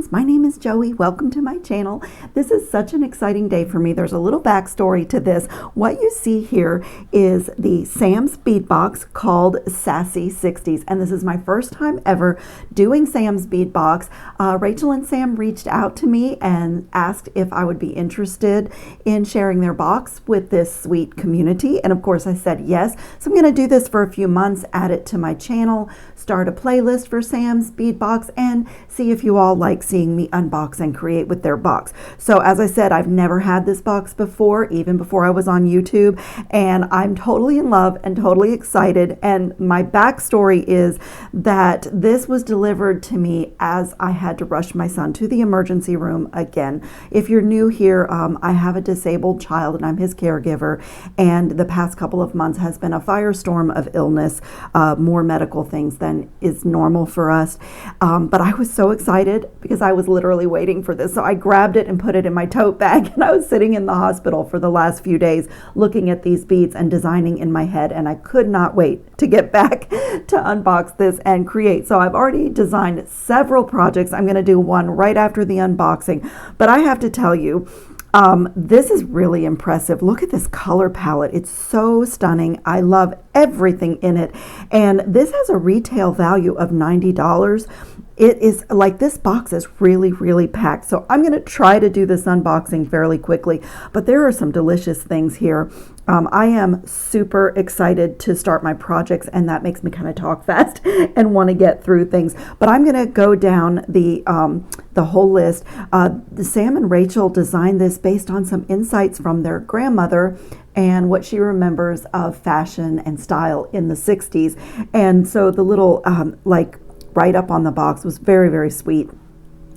friends, my name is Joey. Welcome to my channel. This is such an exciting day for me. There's a little backstory to this. What you see here is the Sam's bead box called Sassy 60s, and this is my first time ever doing Sam's bead box. Rachel and Sam reached out to me and asked if I would be interested in sharing their box with this sweet community, and of course I said yes. So I'm going to do this for a few months, add it to my channel, start a playlist for Sam's bead box, and see if you all like seeing me unbox and create with their box. So as I said, I've never had this box before, even before I was on YouTube, and I'm totally in love and totally excited. And my backstory is that this was delivered to me as I had to rush my son to the emergency room again. If you're new here, I have a disabled child and I'm his caregiver, and the past couple of months has been a firestorm of illness, more medical things than is normal for us. But I was so excited because I was literally waiting for this. So I grabbed it and put it in my tote bag, and I was sitting in the hospital for the last few days looking at these beads and designing in my head, and I could not wait to get back to unbox this and create. So I've already designed several projects. I'm going to do one right after the unboxing, but I have to tell you, this is really impressive. Look at this color palette. It's so stunning. I love everything in it. And this has a retail value of $90. It is like, this box is really, really packed. So I'm going to try to do this unboxing fairly quickly, but there are some delicious things here. I am super excited to start my projects, and that makes me kind of talk fast and want to get through things. But I'm going to go down the whole list. Sam and Rachel designed this based on some insights from their grandmother and what she remembers of fashion and style in the 60s. And so the little like write up on the box was very, very sweet.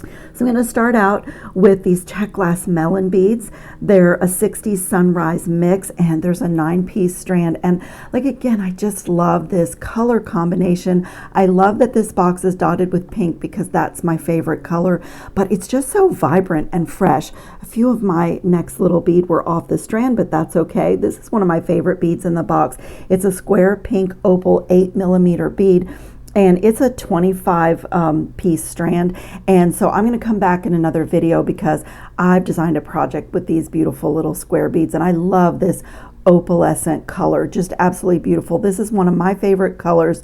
So I'm going to start out with these Czech glass melon beads. They're a 60s sunrise mix, and there's a 9-piece strand. And like, again, I just love this color combination. I love that this box is dotted with pink because that's my favorite color, but it's just so vibrant and fresh. A few of my next little bead were off the strand, but that's okay. This is one of my favorite beads in the box. It's a square pink opal 8mm bead, and it's a 25 piece strand. And so I'm going to come back in another video because I've designed a project with these beautiful little square beads, and I love this opalescent color, just absolutely beautiful. This is one of my favorite colors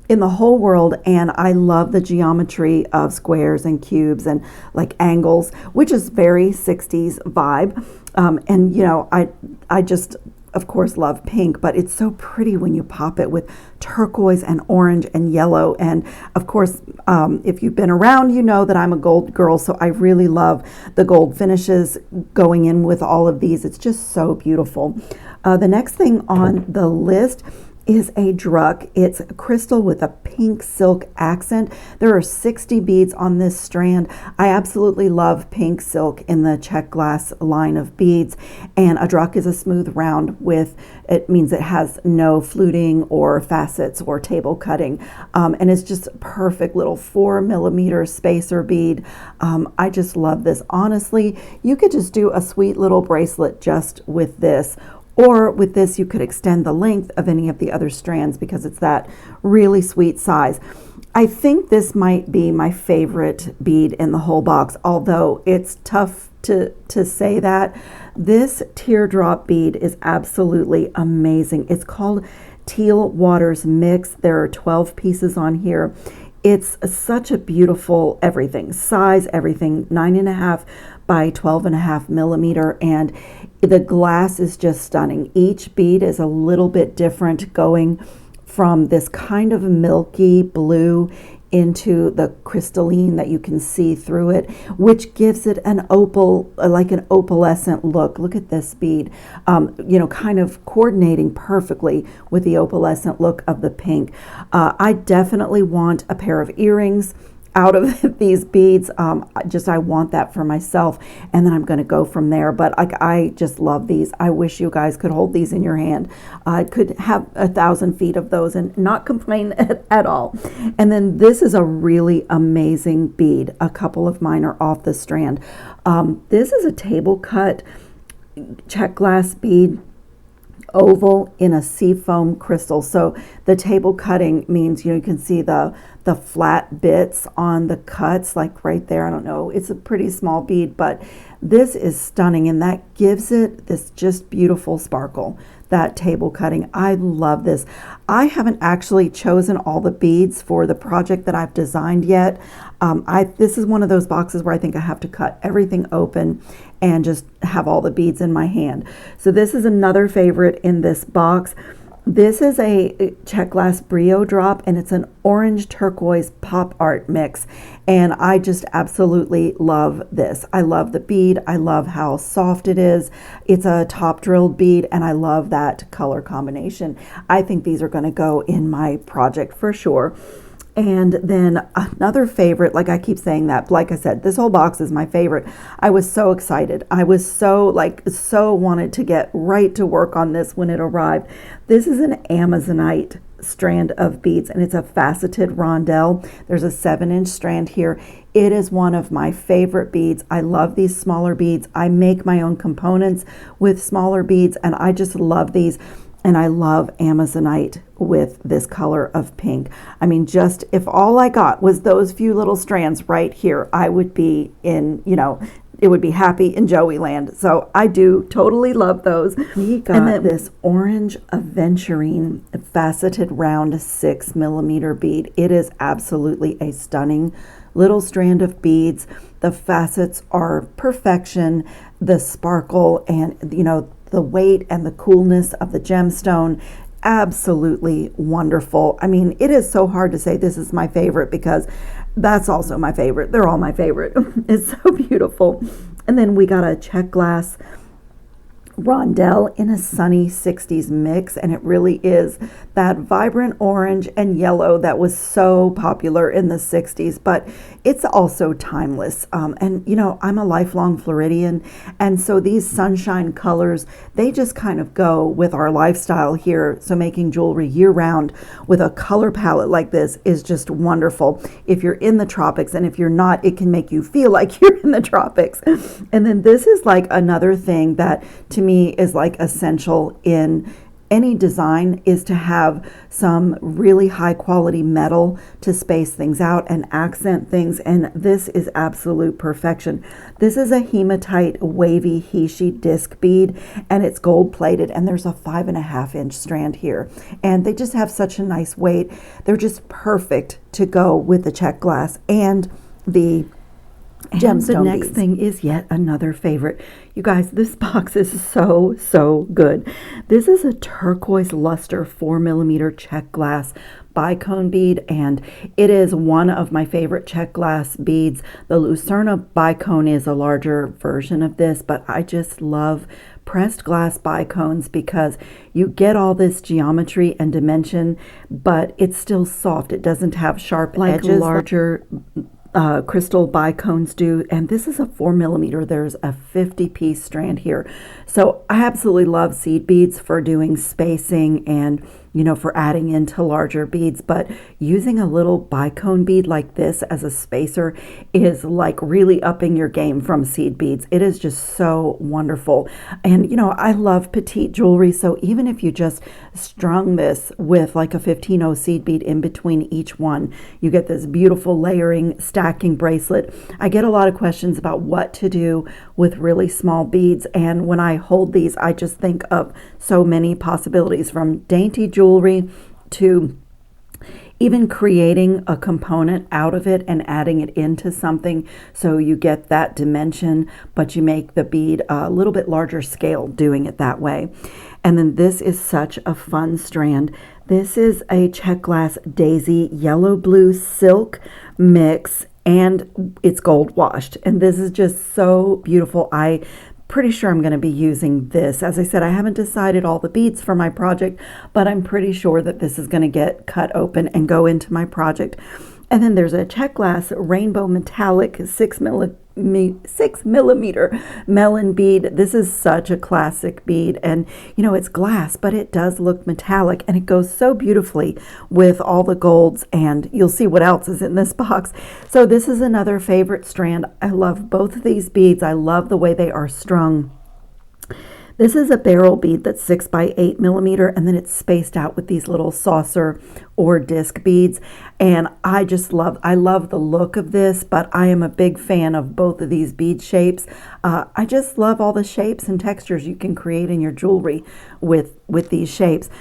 in the whole world, and I love the geometry of squares and cubes and like angles, which is very 60s vibe. And you know, I just of course love pink, but it's so pretty when you pop it with turquoise and orange and yellow. And of course, if you've been around, you know that I'm a gold girl, so I really love the gold finishes going in with all of these. It's just so beautiful. The next thing on the list is a druck. It's crystal with a pink silk accent. There are 60 beads on this strand. I absolutely love pink silk in the Czech glass line of beads, and a druck is a smooth round with, it means it has no fluting or facets or table cutting, and it's just a perfect little 4mm spacer bead. I just love this. Honestly, you could just do a sweet little bracelet just with this. Or with this, you could extend the length of any of the other strands because it's that really sweet size. I think this might be my favorite bead in the whole box, although it's tough to say that. This teardrop bead is absolutely amazing. It's called Teal Waters Mix. There are 12 pieces on here. It's such a beautiful everything, size, everything, 9.5 by 12.5mm, and the glass is just stunning. Each bead is a little bit different, going from this kind of milky blue into the crystalline that you can see through it, which gives it an opal, like an opalescent look. Look at this bead, you know, kind of coordinating perfectly with the opalescent look of the pink. I definitely want a pair of earrings out of these beads. I want that for myself, and then I'm going to go from there. But I just love these. I wish you guys could hold these in your hand. I could have 1,000 feet of those and not complain at all. And then this is a really amazing bead. A couple of mine are off the strand. This is a table cut Czech glass bead. oval in a seafoam crystal. So the table cutting means, you can see the flat bits on the cuts, like right there. I don't know, it's a pretty small bead, but this is stunning, and that gives it this just beautiful sparkle, that table cutting. I love this. I haven't actually chosen all the beads for the project that I've designed yet. This is one of those boxes where I think I have to cut everything open and just have all the beads in my hand. So this is another favorite in this box. This is a Czech glass brio drop, and it's an orange turquoise pop art mix, and I just absolutely love this. I love the bead. I love how soft it is. It's a top drilled bead, and I love that color combination. I think these are going to go in my project for sure. And then another favorite, like I keep saying that, like I said, this whole box is my favorite. I was so excited. I was so wanted to get right to work on this when it arrived. This is an Amazonite strand of beads, and it's a faceted rondelle. There's a 7-inch strand here. It is one of my favorite beads. I love these smaller beads. I make my own components with smaller beads, and I just love these. And I love Amazonite with this color of pink. I mean, just if all I got was those few little strands right here, I would be in, it would be happy in Joey land. So I do totally love those. We got this orange aventurine faceted round 6mm bead. It is absolutely a stunning little strand of beads. The facets are perfection. The sparkle and, the weight and the coolness of the gemstone, absolutely wonderful. I mean, it is so hard to say this is my favorite, because that's also my favorite. They're all my favorite. It's so beautiful. And then we got a Czech glass rondelle in a sunny 60s mix, and it really is that vibrant orange and yellow that was so popular in the 60s, but it's also timeless. And I'm a lifelong Floridian, and so these sunshine colors, they just kind of go with our lifestyle here. So making jewelry year-round with a color palette like this is just wonderful if you're in the tropics, and if you're not, it can make you feel like you're in the tropics. And then this is like another thing that to me is like essential in any design, is to have some really high quality metal to space things out and accent things, and this is absolute perfection. This is a hematite wavy Heishi disc bead, and it's gold plated, and there's a 5.5-inch strand here, and they just have such a nice weight. They're just perfect to go with the Czech glass and the gemstone. The next thing is yet another favorite. You guys, this box is so good. This is a turquoise luster 4mm Czech glass bicone bead, and it is one of my favorite Czech glass beads. The Lucerna bicone is a larger version of this, but I just love pressed glass bicones because you get all this geometry and dimension, but it's still soft. It doesn't have sharp edges like larger crystal bicones do. And this is a 4mm. There's a 50-piece strand here. So I absolutely love seed beads for doing spacing and for adding into larger beads, but using a little bicone bead like this as a spacer is like really upping your game from seed beads. It is just so wonderful. And I love petite jewelry, so even if you just strung this with like a 15-0 seed bead in between each one, you get this beautiful layering stacking bracelet. I get a lot of questions about what to do with really small beads, and when I hold these, I just think of so many possibilities, from dainty jewelry to even creating a component out of it and adding it into something so you get that dimension, but you make the bead a little bit larger scale doing it that way. And then this is such a fun strand. This is a Czech glass daisy yellow blue silk mix, and it's gold washed, and this is just so beautiful. I pretty sure I'm going to be using this. As I said, I haven't decided all the beads for my project, but I'm pretty sure that this is going to get cut open and go into my project. And then there's a Czech glass rainbow metallic 6mm melon bead. This is such a classic bead, and it's glass, but it does look metallic, and it goes so beautifully with all the golds, and you'll see what else is in this box. So this is another favorite strand. I love both of these beads. I love the way they are strung. This is a barrel bead that's 6 by 8 millimeter, and then it's spaced out with these little saucer or disc beads. And I love the look of this, but I am a big fan of both of these bead shapes. I just love all the shapes and textures you can create in your jewelry with these shapes.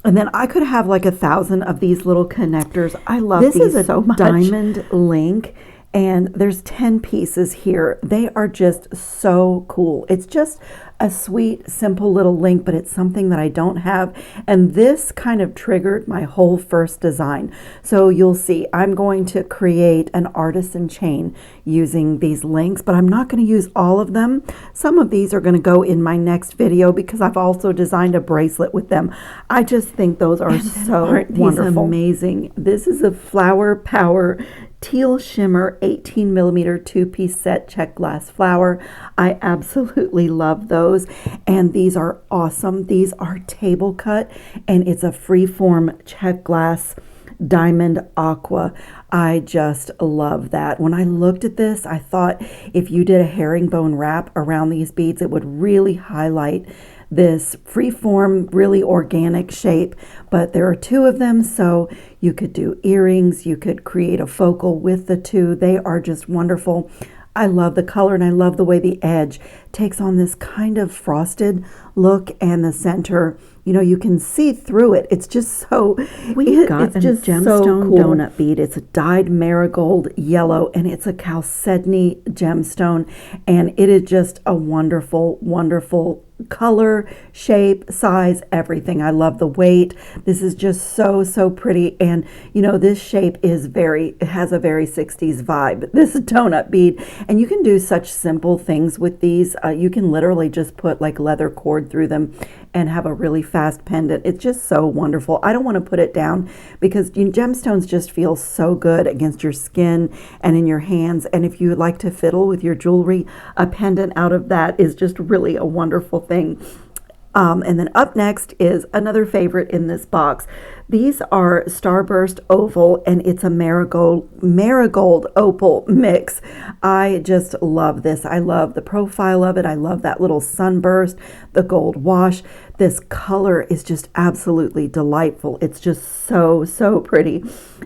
And then I could have like 1,000 of these little connectors. I love these so much. This is a diamond link, and there's 10 pieces here. They are just so cool. It's just a sweet, simple little link, but it's something that I don't have. And this kind of triggered my whole first design. So you'll see, I'm going to create an artisan chain using these links, but I'm not going to use all of them. Some of these are going to go in my next video because I've also designed a bracelet with them. I just think those are so wonderful. Amazing. This is a Flower Power Teal Shimmer 18 millimeter 2-piece set Czech glass flower. I absolutely love those, and these are awesome. These are table cut, and it's a freeform Czech glass diamond aqua. I just love that. When I looked at this, I thought if you did a herringbone wrap around these beads, it would really highlight this freeform, really organic shape. But there are 2 of them, so you could do earrings, you could create a focal with the 2. They are just wonderful. I love the color, and I love the way the edge takes on this kind of frosted look, and the center, you know, you can see through it. It's just so, it's just gemstone so cool. Donut bead. It's a dyed marigold yellow, and it's a chalcedony gemstone, and it is just a wonderful, wonderful color, shape, size, everything. I love the weight. This is just so pretty. And you know, this shape is it has a very 60s vibe, this donut bead. And you can do such simple things with these. You can literally just put like leather cord through them and have a really fast pendant. It's just so wonderful. I don't want to put it down because gemstones just feel so good against your skin and in your hands. And if you like to fiddle with your jewelry, a pendant out of that is just really a wonderful thing. And then up next is another favorite in this box. These are Starburst Oval, and it's a marigold opal mix. I just love this. I love the profile of it. I love that little sunburst, the gold wash. This color is just absolutely delightful. It's just so pretty.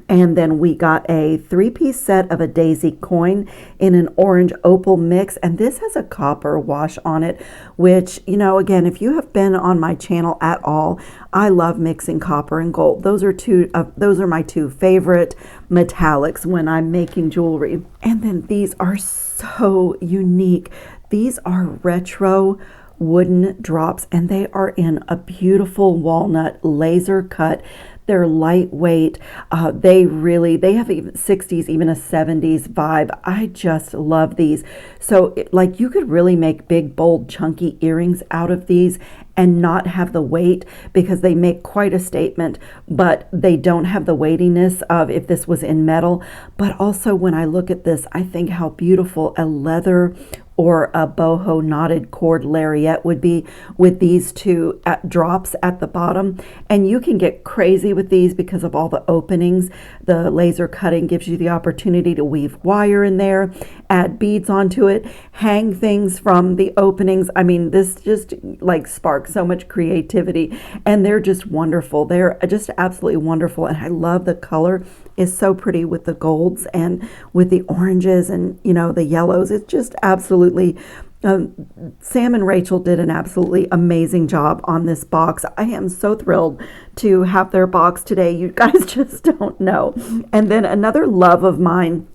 And then we got a 3-piece set of a daisy coin in an orange opal mix, and this has a copper wash on it, which, you know, again, if you have been on my channel at all, I love mixing copper and gold. Those are my 2 favorite metallics when I'm making jewelry. And then these are so unique. These are retro wooden drops, and they are in a beautiful walnut laser cut. They're lightweight. They have even 60s, even a 70s vibe. I just love these. So like you could really make big, bold, chunky earrings out of these and not have the weight, because they make quite a statement, but they don't have the weightiness of if this was in metal. But also when I look at this, I think how beautiful a leather or a boho knotted cord lariat would be with these 2 drops at the bottom. And you can get crazy with these because of all the openings. The laser cutting gives you the opportunity to weave wire in there, add beads onto it, hang things from the openings. I mean, this just like sparks so much creativity, and they're just wonderful. They're just absolutely wonderful. And I love the color. Is so pretty with the golds and with the oranges and, you know, the yellows. It's just absolutely, Sam and Rachel did an absolutely amazing job on this box. I am so thrilled to have their box today. You guys just don't know. And then another love of mine,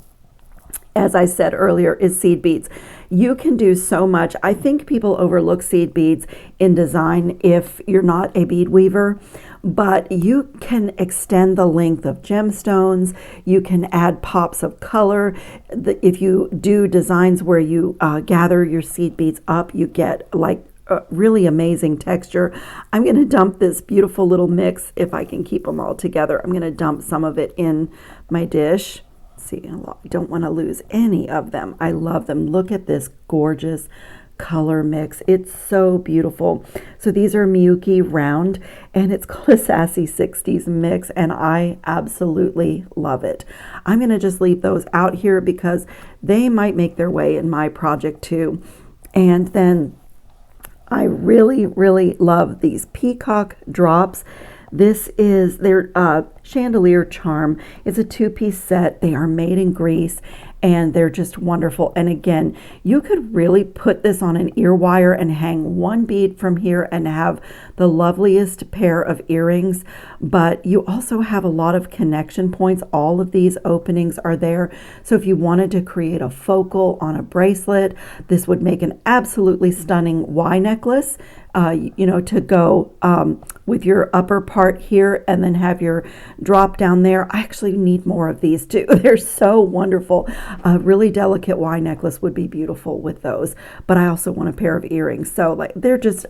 as I said earlier, is seed beads. You can do so much. I think people overlook seed beads in design if you're not a bead weaver, but you can extend the length of gemstones. You can add pops of color. If you do designs where you gather your seed beads up, you get like a really amazing texture. I'm going to dump this beautiful little mix, if I can keep them all together. I'm going to dump some of it in my dish. See, I don't want to lose any of them. I love them. Look at this gorgeous color mix. It's so beautiful. So these are Miyuki round, and it's called a Sassy 60s mix, and I absolutely love it. I'm going to just leave those out here because they might make their way in my project too. And then I really, really love these peacock drops. This is their chandelier charm. It's a two-piece set. They are made in Greece and they're just wonderful. And again, you could really put this on an ear wire and hang one bead from here and have the loveliest pair of earrings. But you also have a lot of connection points. All of these openings are there. So if you wanted to create a focal on a bracelet, this would make an absolutely stunning Y necklace. You know, to go with your upper part here and then have your drop down there. I actually need more of these too. They're so wonderful. A really delicate Y necklace would be beautiful with those, but I also want a pair of earrings. So like they're just,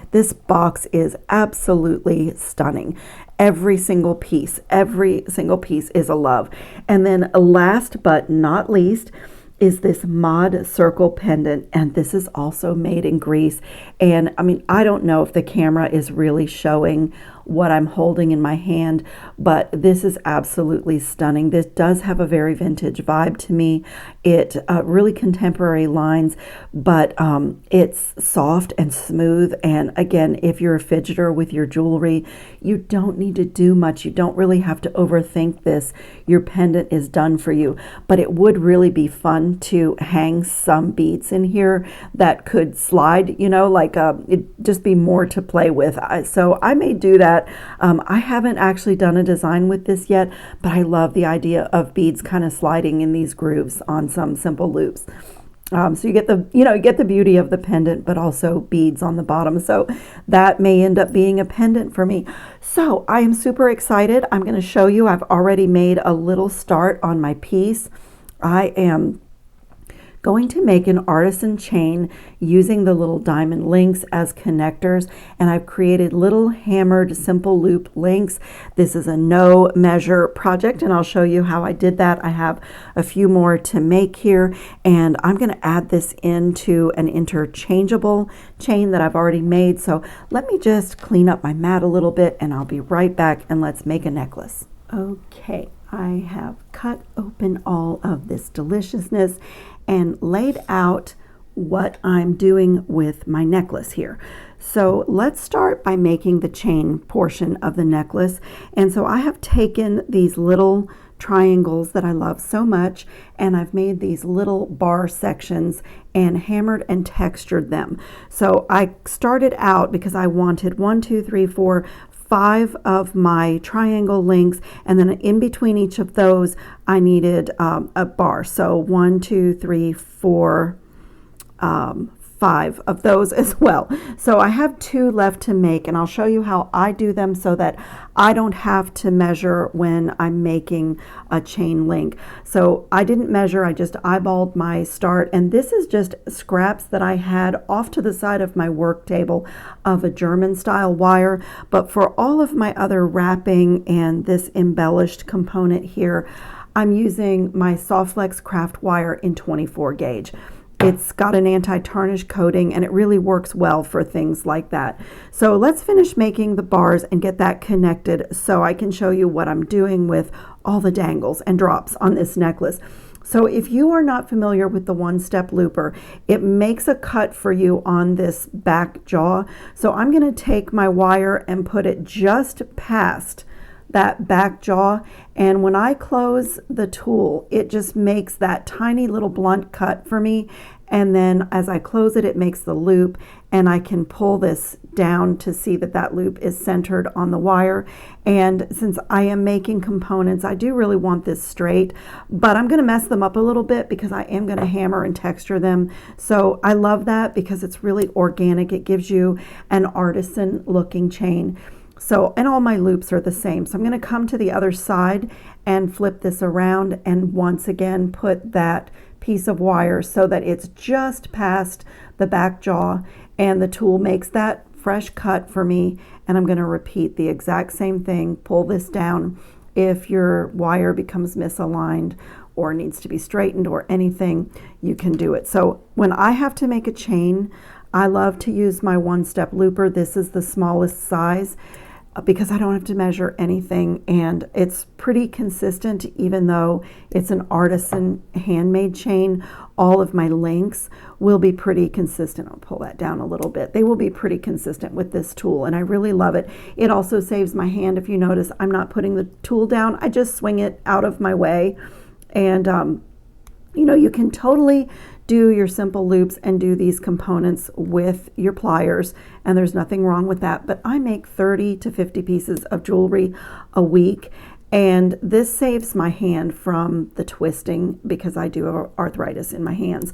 this box is absolutely stunning. Every single piece is a love. And then last but not least, is this mod circle pendant, and this is also made in Greece. And I mean, I don't know if the camera is really showing what I'm holding in my hand, but this is absolutely stunning. This does have a very vintage vibe to me. It really contemporary lines, but it's soft and smooth. And again, if you're a fidgeter with your jewelry, you don't need to do much. You don't really have to overthink this. Your pendant is done for you, but it would really be fun to hang some beads in here that could slide, you know, like it just be more to play with. So I may do that. I haven't actually done a design with this yet, but I love the idea of beads kind of sliding in these grooves on some simple loops. So you get the, you get the beauty of the pendant, but also beads on the bottom. So that may end up being a pendant for me. So I am super excited. I'm going to show you, I've already made a little start on my piece. I am going to make an artisan chain using the little diamond links as connectors, and I've created little hammered simple loop links. This is a no measure project, and I'll show you how I did that. I have a few more to make here, and I'm going to add this into an interchangeable chain that I've already made. So let me just clean up my mat a little bit, and I'll be right back, and let's make a necklace. Okay, I have cut open all of this deliciousness and laid out what I'm doing with my necklace here. So let's start by making the chain portion of the necklace. And so I have taken these little triangles that I love so much, and I've made these little bar sections and hammered and textured them. So I started out because I wanted 5 of my triangle links, and then in between each of those I needed a bar. So 1, 2, 3, 4, 5 of those as well. So I have 2 left to make, and I'll show you how I do them so that I don't have to measure when I'm making a chain link. So I didn't measure, I just eyeballed my start, and this is just scraps that I had off to the side of my work table of a German style wire. But for all of my other wrapping and this embellished component here, I'm using my Softflex craft wire in 24 gauge. It's got an anti-tarnish coating, and it really works well for things like that. So let's finish making the bars and get that connected so I can show you what I'm doing with all the dangles and drops on this necklace. So if you are not familiar with the one-step looper, it makes a cut for you on this back jaw. So I'm going to take my wire and put it just past that back jaw, and when I close the tool, it just makes that tiny little blunt cut for me. And then as I close it, it makes the loop, and I can pull this down to see that that loop is centered on the wire. And since I am making components, I do really want this straight, but I'm going to mess them up a little bit because I am going to hammer and texture them. So I love that because it's really organic. It gives you an artisan looking chain. So, and all my loops are the same. So I'm going to come to the other side and flip this around, and once again put that piece of wire so that it's just past the back jaw, and the tool makes that fresh cut for me. And I'm going to repeat the exact same thing, pull this down. If your wire becomes misaligned or needs to be straightened or anything, you can do it. So when I have to make a chain, I love to use my one-step looper. This is the smallest size. because I don't have to measure anything, and it's pretty consistent. Even though it's an artisan handmade chain, all of my links will be pretty consistent. I'll pull that down a little bit. They will be pretty consistent with this tool, and I really love it. It also saves my hand. If you notice, I'm not putting the tool down. I just swing it out of my way. And you know, you can totally do your simple loops and do these components with your pliers, and there's nothing wrong with that. But I make 30 to 50 pieces of jewelry a week, and this saves my hand from the twisting because I do have arthritis in my hands.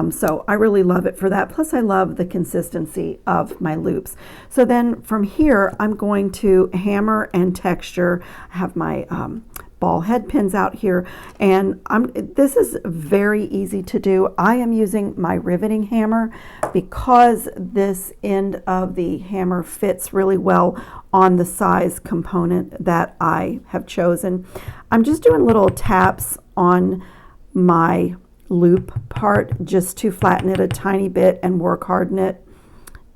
So I really love it for that. Plus I love the consistency of my loops. So then from here, I'm going to hammer and texture. I have my ball head pins out here, and this is very easy to do. I am using my riveting hammer because this end of the hammer fits really well on the size component that I have chosen. I'm just doing little taps on my loop part just to flatten it a tiny bit and work harden it.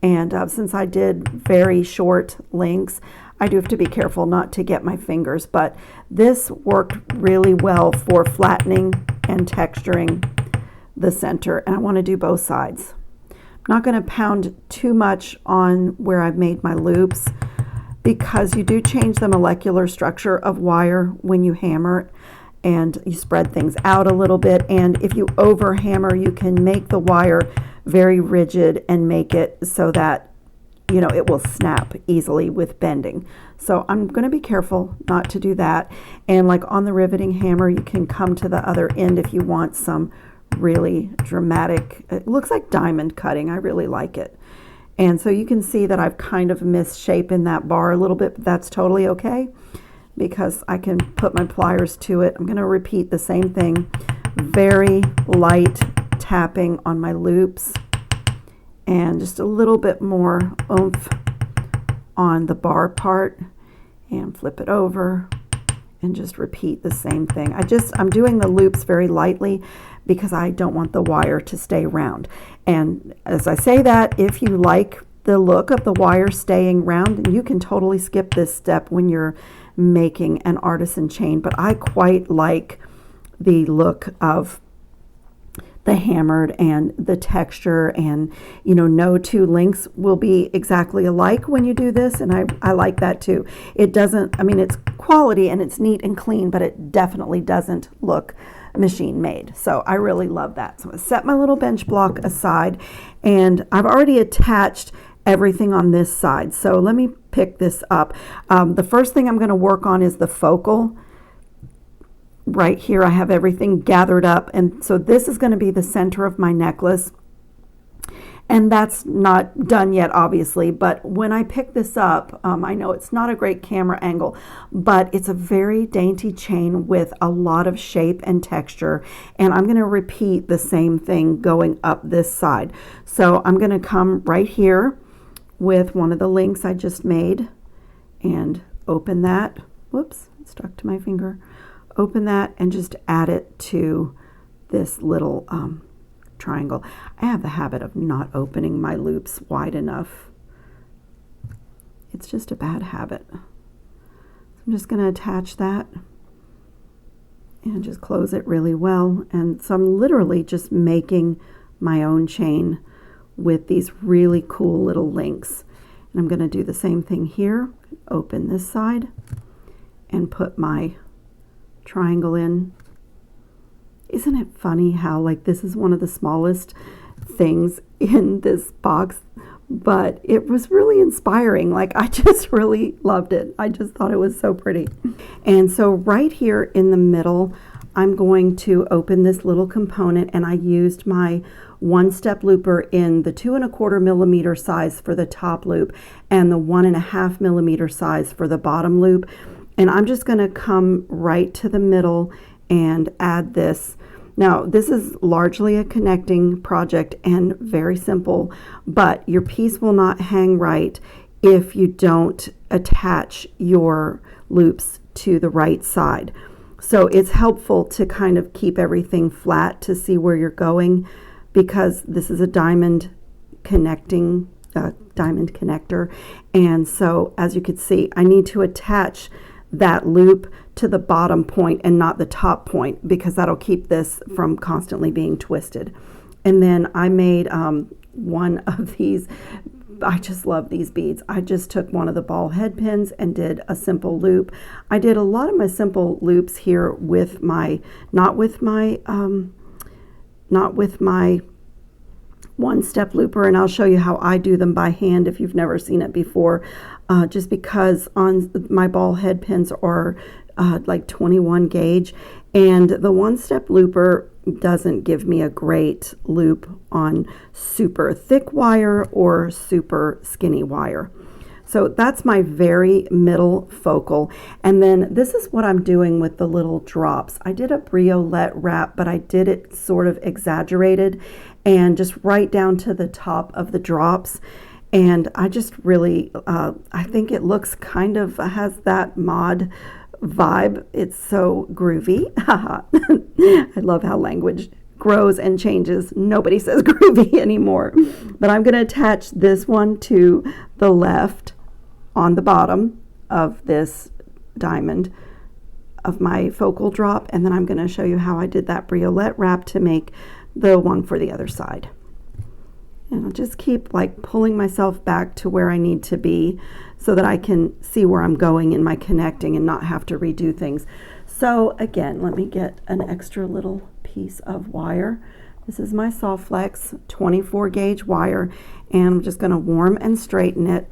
And since I did very short links, I do have to be careful not to get my fingers, but this worked really well for flattening and texturing the center, and I want to do both sides. I'm not going to pound too much on where I've made my loops because you do change the molecular structure of wire when you hammer, and you spread things out a little bit, and if you over hammer, you can make the wire very rigid and make it so that, you know, it will snap easily with bending. So I'm going to be careful not to do that. And like on the riveting hammer, you can come to the other end if you want some really dramatic, it looks like diamond cutting. I really like it. And so you can see that I've kind of misshapen that bar a little bit, but that's totally okay because I can put my pliers to it. I'm going to repeat the same thing, very light tapping on my loops, and just a little bit more oomph on the bar part, and flip it over and just repeat the same thing. I'm doing the loops very lightly because I don't want the wire to stay round. And as I say that, if you like the look of the wire staying round, you can totally skip this step when you're making an artisan chain, but I quite like the look of the hammered and the texture, and you know, no two links will be exactly alike when you do this, and I like that too. It doesn't, I mean, it's quality and it's neat and clean, but it definitely doesn't look machine made. So I really love that. So I set my little bench block aside, and I've already attached everything on this side. So let me pick this up. The first thing I'm going to work on is the focal. Right here I have everything gathered up, and so this is going to be the center of my necklace, and that's not done yet obviously, but when I pick this up, I know it's not a great camera angle, but it's a very dainty chain with a lot of shape and texture, and I'm going to repeat the same thing going up this side. So I'm going to come right here with one of the links I just made and open that. Whoops, it stuck to my finger. Open that and just add it to this little triangle. I have the habit of not opening my loops wide enough. It's just a bad habit. I'm just going to attach that and just close it really well. And so I'm literally just making my own chain with these really cool little links. And I'm going to do the same thing here. Open this side and put my triangle in. Isn't it funny how like this is one of the smallest things in this box, but it was really inspiring. Like I just really loved it. I just thought it was so pretty. And so right here in the middle, I'm going to open this little component, and I used my one-step looper in the 2 1/4 millimeter size for the top loop and the 1.5 millimeter size for the bottom loop. And I'm just going to come right to the middle and add this. Now, this is largely a connecting project and very simple, but your piece will not hang right if you don't attach your loops to the right side. So it's helpful to kind of keep everything flat to see where you're going, because this is a diamond connecting diamond connector. And so as you can see, I need to attach that loop to the bottom point and not the top point, because that'll keep this from constantly being twisted. And then I made one of these. I just love these beads. I just took one of the ball head pins and did a simple loop. I did a lot of my simple loops here with my, not with my one-step looper, and I'll show you how I do them by hand if you've never seen it before, just because on my ball head pins are like 21 gauge, and the one-step looper doesn't give me a great loop on super thick wire or super skinny wire. So that's my very middle focal. And then this is what I'm doing with the little drops. I did a briolette wrap, but I did it sort of exaggerated and just right down to the top of the drops. And I just really, I think it looks kind of, has that mod vibe. It's so groovy. I love how language grows and changes. Nobody says groovy anymore. But I'm going to attach this one to the left on the bottom of this diamond of my focal drop, and then I'm going to show you how I did that briolette wrap to make the one for the other side. And I'll just keep like pulling myself back to where I need to be so that I can see where I'm going in my connecting and not have to redo things. So again, let me get an extra little piece of wire. This is my Soft Flex 24 gauge wire, and I'm just going to warm and straighten it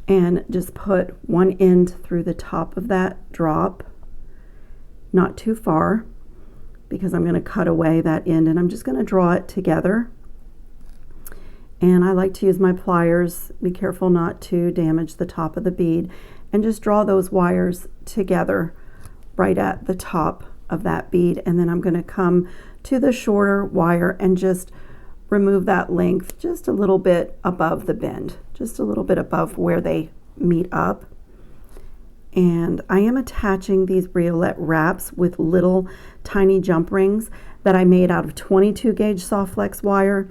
and just put one end through the top of that drop, not too far, because I'm going to cut away that end, and I'm just going to draw it together. And I like to use my pliers, be careful not to damage the top of the bead, and just draw those wires together right at the top of that bead. And then I'm going to come to the shorter wire and just remove that length just a little bit above the bend, just a little bit above where they meet up. And I am attaching these briolette wraps with little tiny jump rings that I made out of 22 gauge Soft Flex wire.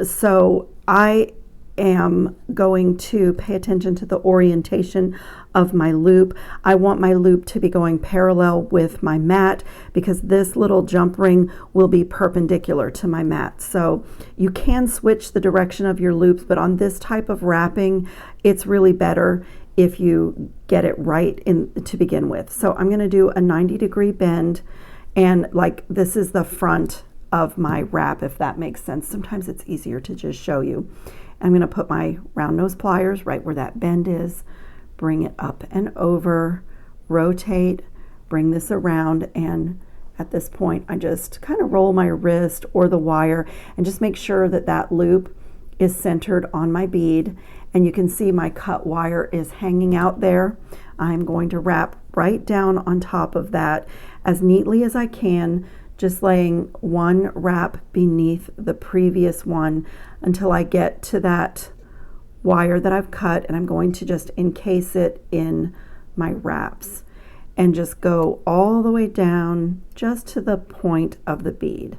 So I am going to pay attention to the orientation of my loop. I want my loop to be going parallel with my mat, because this little jump ring will be perpendicular to my mat. So you can switch the direction of your loops, but on this type of wrapping, it's really better if you get it right to begin with. So I'm going to do a 90-degree bend, and like this is the front of my wrap, if that makes sense. Sometimes it's easier to just show you. I'm going to put my round nose pliers right where that bend is, bring it up and over, rotate, bring this around, and at this point I just kind of roll my wrist or the wire and just make sure that that loop is centered on my bead. And you can see my cut wire is hanging out there. I'm going to wrap right down on top of that as neatly as I can, just laying one wrap beneath the previous one until I get to that wire that I've cut, and I'm going to just encase it in my wraps and just go all the way down just to the point of the bead.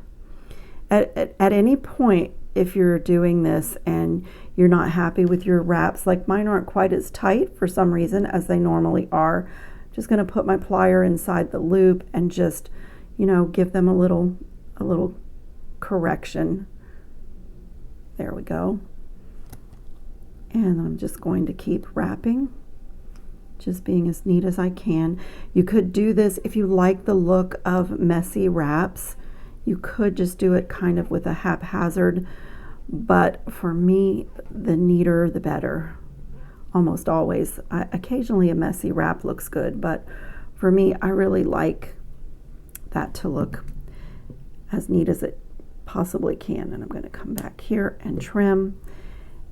At any point, if you're doing this and you're not happy with your wraps, like mine aren't quite as tight for some reason as they normally are, just going to put my plier inside the loop and just, you know, give them a little correction. There we go. And I'm just going to keep wrapping, just being as neat as I can. You could do this if you like the look of messy wraps. You could just do it kind of with a haphazard, but for me, the neater the better. Almost always. Occasionally a messy wrap looks good, but for me, I really like that to look as neat as it possibly can. And I'm going to come back here and trim,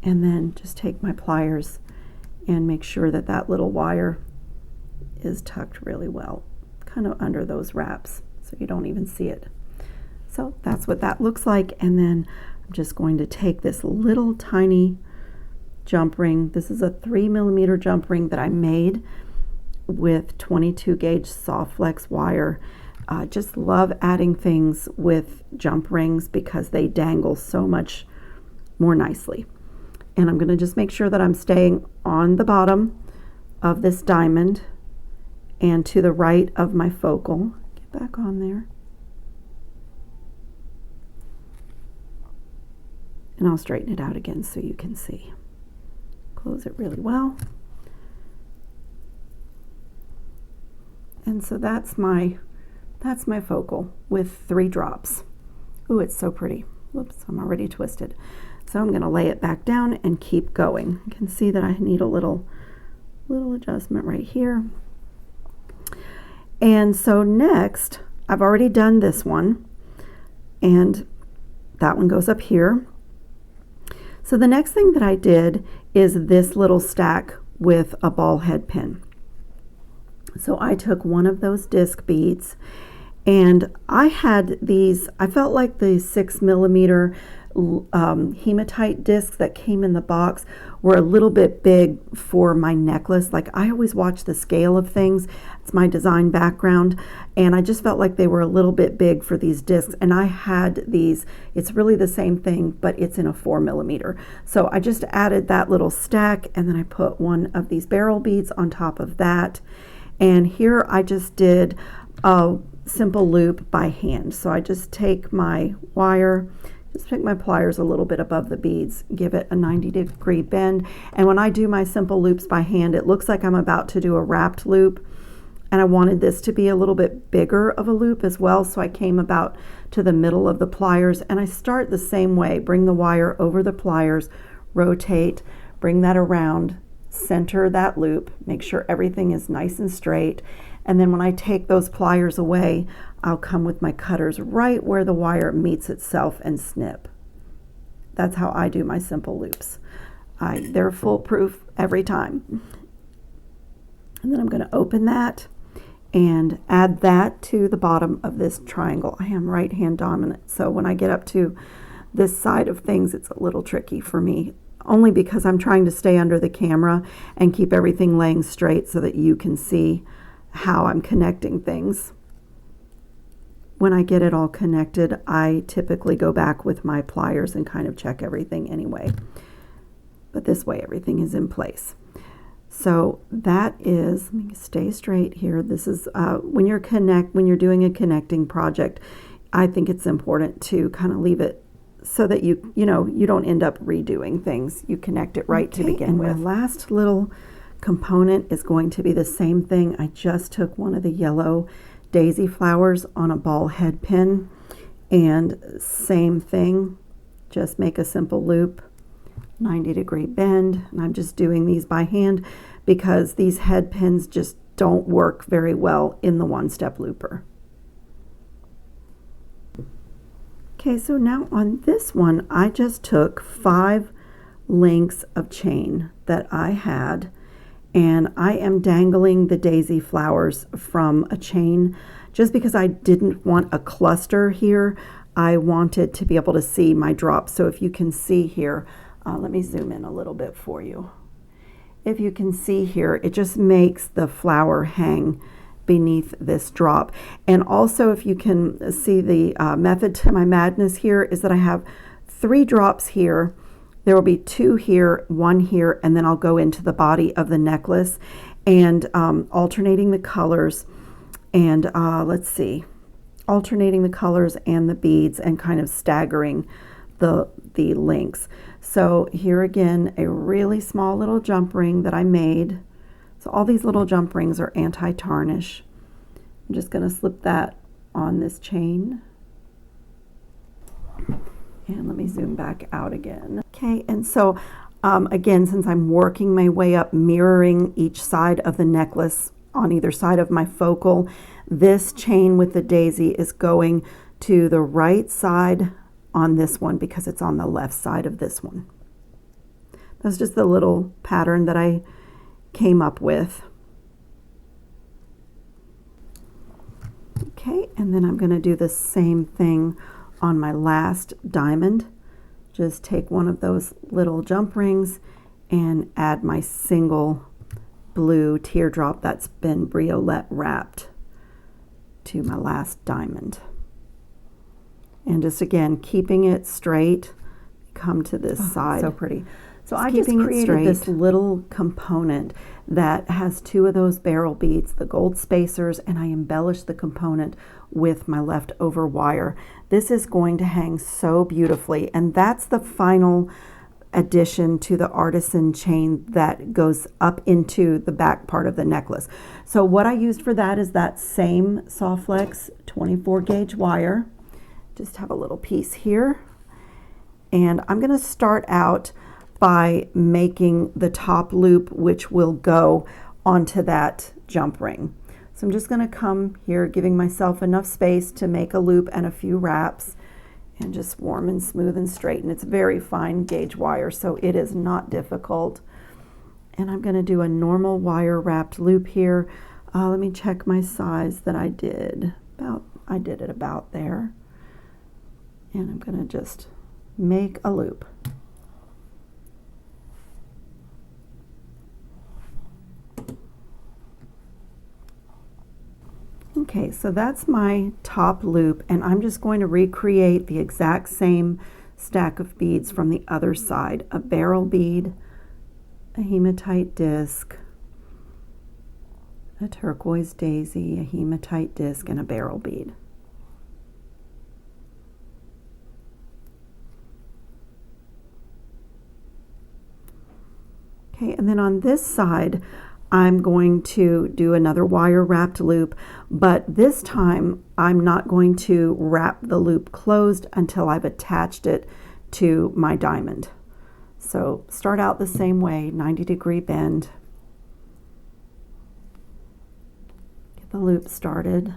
and then just take my pliers and make sure that that little wire is tucked really well, kind of under those wraps, so you don't even see it. So that's what that looks like. And then I'm just going to take this little tiny jump ring. This is a 3mm jump ring that I made with 22 gauge Soft Flex wire. Just love adding things with jump rings because they dangle so much more nicely. And I'm going to just make sure that I'm staying on the bottom of this diamond and to the right of my focal. Get back on there. And I'll straighten it out again so you can see. Close it really well. And so that's my focal with 3 drops. Ooh, it's so pretty. Whoops, I'm already twisted. So I'm going to lay it back down and keep going. You can see that I need a little adjustment right here. And so next, I've already done this one, and that one goes up here. So the next thing that I did is this little stack with a ball head pin. So I took one of those disc beads, and I had these, I felt like the 6mm hematite discs that came in the box were a little bit big for my necklace. Like, I always watch the scale of things. It's my design background, and I just felt like they were a little bit big for these discs. And I had these, it's really the same thing, but it's in a 4mm. So I just added that little stack, and then I put one of these barrel beads on top of that. And here I just did a simple loop by hand. So I just take my wire, just take my pliers a little bit above the beads, give it a 90-degree bend. And when I do my simple loops by hand, it looks like I'm about to do a wrapped loop. And I wanted this to be a little bit bigger of a loop as well. So I came about to the middle of the pliers, and I start the same way. Bring the wire over the pliers, rotate, bring that around, center that loop, make sure everything is nice and straight. And then when I take those pliers away, I'll come with my cutters right where the wire meets itself and snip. That's how I do my simple loops. They're foolproof every time. And then I'm going to open that and add that to the bottom of this triangle. I am right hand dominant, so when I get up to this side of things, it's a little tricky for me, only because I'm trying to stay under the camera and keep everything laying straight so that you can see how I'm connecting things. When I get it all connected, I typically go back with my pliers and kind of check everything anyway. But this way everything is in place. So that is, let me stay straight here. This is when you're doing a connecting project, I think it's important to kind of leave it so that you don't end up redoing things. You connect it right to begin with. My last little component is going to be the same thing. I just took one of the yellow daisy flowers on a ball head pin, and same thing, just make a simple loop, 90-degree bend. And I'm just doing these by hand because these head pins just don't work very well in the one-step looper. Okay, so now on this one, I just took 5 links of chain that I had, and I am dangling the daisy flowers from a chain just because I didn't want a cluster here. I wanted to be able to see my drops. So if you can see here, let me zoom in a little bit for you. If you can see here, it just makes the flower hang beneath this drop. And also, if you can see, the method to my madness here is that I have 3 drops here. There will be 2 here, 1 here, and then I'll go into the body of the necklace and alternating the colors and let's see, alternating the colors and the beads and kind of staggering the links. So here again, a really small little jump ring that I made. So all these little jump rings are anti-tarnish. I'm just going to slip that on this chain. And let me zoom back out again. Okay, and so again, since I'm working my way up, mirroring each side of the necklace on either side of my focal, this chain with the daisy is going to the right side on this one because it's on the left side of this one. That's just the little pattern that I came up with. Okay, and then I'm going to do the same thing on my last diamond. Just take one of those little jump rings and add my single blue teardrop that's been briolette wrapped to my last diamond. And just again, keeping it straight, come to this side. So pretty. So I just created this little component that has two of those barrel beads, the gold spacers, and I embellished the component with my leftover wire. This is going to hang so beautifully, and that's the final addition to the artisan chain that goes up into the back part of the necklace. So what I used for that is that same Soflex 24 gauge wire. Just have a little piece here, and I'm going to start out by making the top loop, which will go onto that jump ring. So I'm just going to come here, giving myself enough space to make a loop and a few wraps, and just warm and smooth and straight. And it's very fine gauge wire, so it is not difficult. And I'm going to do a normal wire wrapped loop here. Let me check my size that I did. I did it about there. And I'm going to just make a loop. Okay, so that's my top loop, and I'm just going to recreate the exact same stack of beads from the other side. A barrel bead, a hematite disc, a turquoise daisy, a hematite disc, and a barrel bead. Okay, and then on this side, I'm going to do another wire wrapped loop, but this time I'm not going to wrap the loop closed until I've attached it to my diamond. So start out the same way, 90-degree bend. Get the loop started.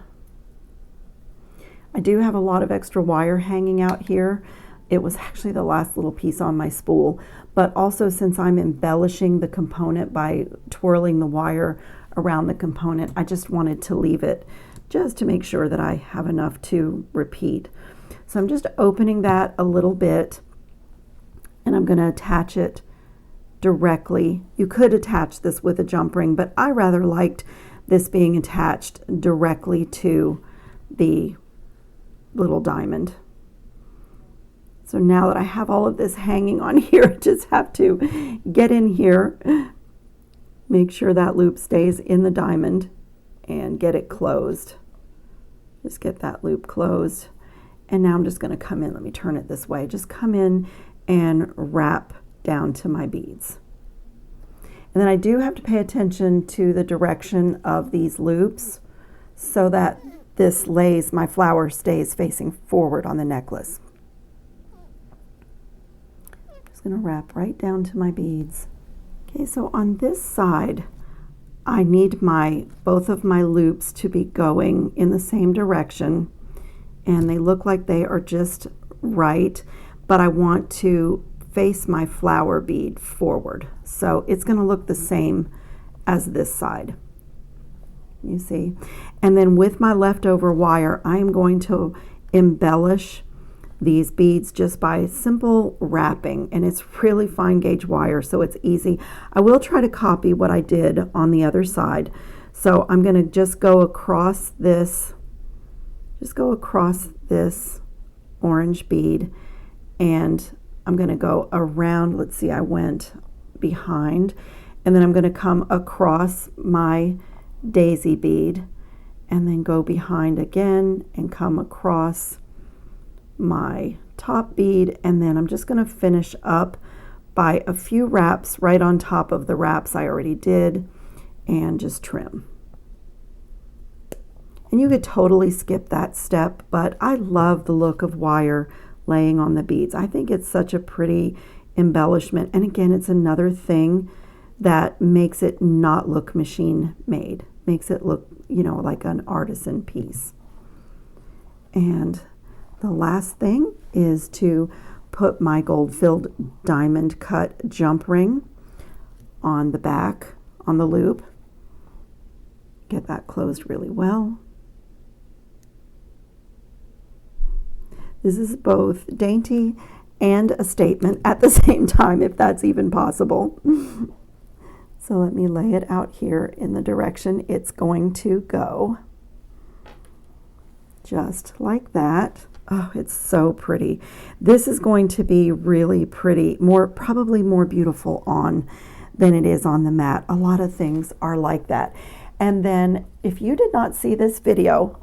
I do have a lot of extra wire hanging out here. It was actually the last little piece on my spool, but also since I'm embellishing the component by twirling the wire around the component, I just wanted to leave it just to make sure that I have enough to repeat. So I'm just opening that a little bit, and I'm going to attach it directly. You could attach this with a jump ring, but I rather liked this being attached directly to the little diamond. So now that I have all of this hanging on here, I just have to get in here, make sure that loop stays in the diamond, and get it closed. Just get that loop closed. And now I'm just going to come in. Let me turn it this way. Just come in and wrap down to my beads. And then I do have to pay attention to the direction of these loops so that this lays, my flower stays facing forward on the necklace. Going to wrap right down to my beads. Okay, so on this side I need both of my loops to be going in the same direction, and they look like they are just right, but I want to face my flower bead forward, so it's going to look the same as this side, you see. And then with my leftover wire, I am going to embellish these beads just by simple wrapping, and it's really fine gauge wire, so it's easy. I will try to copy what I did on the other side. So I'm going to just go across this, orange bead, and I'm going to go around. Let's see, I went behind, and then I'm going to come across my daisy bead, and then go behind again and come across my top bead, and then I'm just going to finish up by a few wraps right on top of the wraps I already did, and just trim. And you could totally skip that step, but I love the look of wire laying on the beads. I think it's such a pretty embellishment, and again, it's another thing that makes it not look machine made, makes it look, you know, like an artisan piece. And the last thing is to put my gold-filled diamond cut jump ring on the back, on the loop. Get that closed really well. This is both dainty and a statement at the same time, if that's even possible. So let me lay it out here in the direction it's going to go. Just like that. Oh, it's so pretty. This is going to be really pretty, probably more beautiful on than it is on the mat. A lot of things are like that. And then if you did not see this video,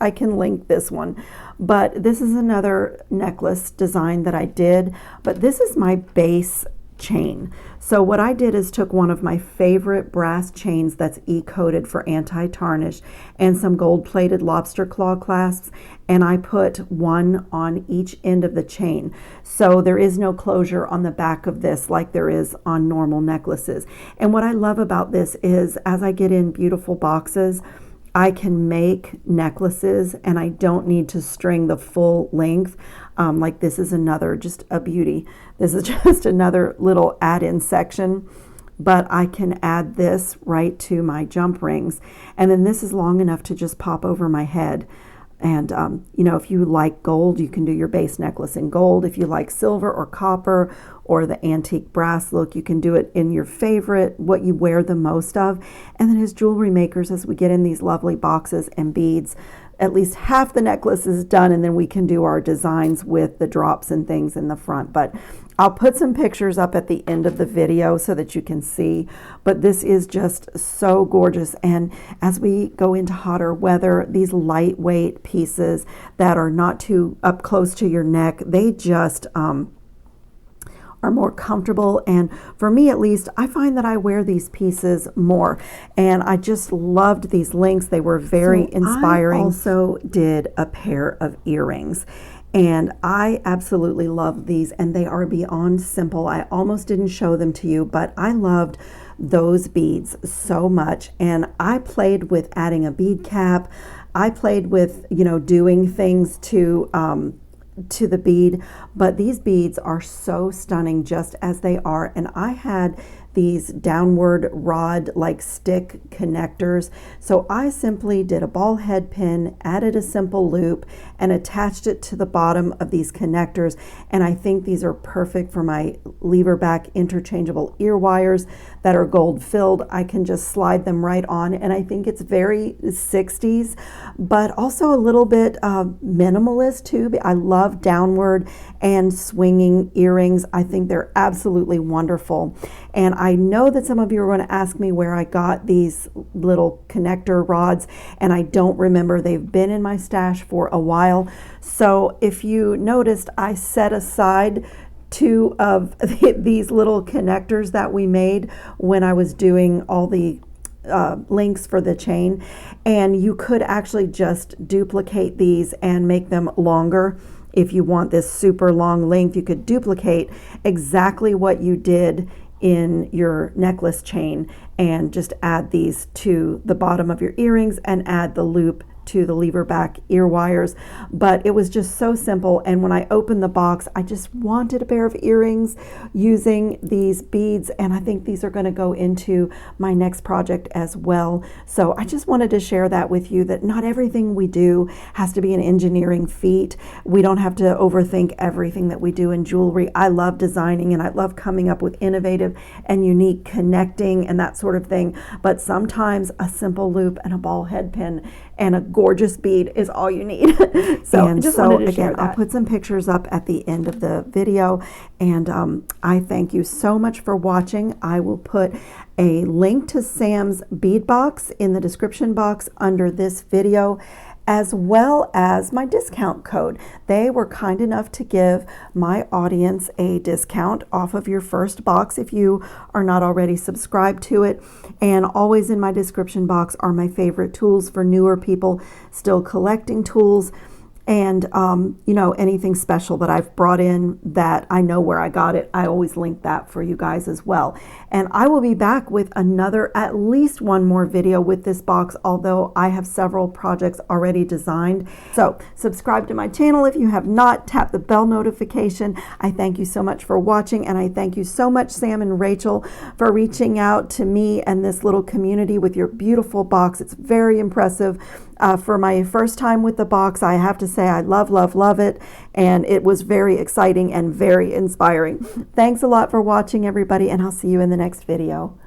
I can link this one. But this is another necklace design that I did, but this is my base chain. So what I did is took one of my favorite brass chains that's E-coated for anti-tarnish and some gold-plated lobster claw clasps, and I put one on each end of the chain. So there is no closure on the back of this like there is on normal necklaces. And what I love about this is as I get in beautiful boxes, I can make necklaces and I don't need to string the full length. Like this is another, just a beauty. This is just another little add-in section, but I can add this right to my jump rings. And then this is long enough to just pop over my head. And, you know, if you like gold, you can do your base necklace in gold. If you like silver or copper or the antique brass look, you can do it in your favorite, what you wear the most of. And then as jewelry makers, as we get in these lovely boxes and beads, at least half the necklace is done, and then we can do our designs with the drops and things in the front. But I'll put some pictures up at the end of the video so that you can see. But this is just so gorgeous. And as we go into hotter weather, these lightweight pieces that are not too up close to your neck, they just are more comfortable. And for me, at least, I find that I wear these pieces more. And I just loved these links. They were very inspiring. I also did a pair of earrings. And I absolutely love these, and they are beyond simple. I almost didn't show them to you, but I loved those beads so much. And I played with adding a bead cap. I played with, you know, doing things to the bead, but these beads are so stunning just as they are. And I had these downward rod like stick connectors, so I simply did a ball head pin, added a simple loop, and attached it to the bottom of these connectors. And I think these are perfect for my lever back interchangeable ear wires that are gold filled. I can just slide them right on, and I think it's very 60s, but also a little bit minimalist too. I love downward and swinging earrings. I think they're absolutely wonderful. And I know that some of you are going to ask me where I got these little connector rods, and I don't remember. They've been in my stash for a while. So if you noticed, I set aside two of these little connectors that we made when I was doing all the links for the chain, and you could actually just duplicate these and make them longer. If you want this super long length, you could duplicate exactly what you did in your necklace chain and just add these to the bottom of your earrings and add the loop to the lever back ear wires. But it was just so simple, and when I opened the box, I just wanted a pair of earrings using these beads, and I think these are going to go into my next project as well. So I just wanted to share that with you, that not everything we do has to be an engineering feat. We don't have to overthink everything that we do in jewelry. I love designing and I love coming up with innovative and unique connecting and that sort of thing, but sometimes a simple loop and a ball head pin and a gorgeous bead is all you need. I'll put some pictures up at the end of the video, and I thank you so much for watching. I will put a link to Sam's bead box in the description box under this video, as well as my discount code. They were kind enough to give my audience a discount off of your first box if you are not already subscribed to it. And always in my description box are my favorite tools for newer people still collecting tools. And, you know, anything special that I've brought in that I know where I got it, I always link that for you guys as well. And I will be back with at least one more video with this box, although I have several projects already designed. So subscribe to my channel if you have not. Tap the bell notification. I thank you so much for watching, and I thank you so much, Sam and Rachel, for reaching out to me and this little community with your beautiful box. It's very impressive. For my first time with the box, I have to say I love it, and it was very exciting and very inspiring. Thanks a lot for watching, everybody, and I'll see you in the next video.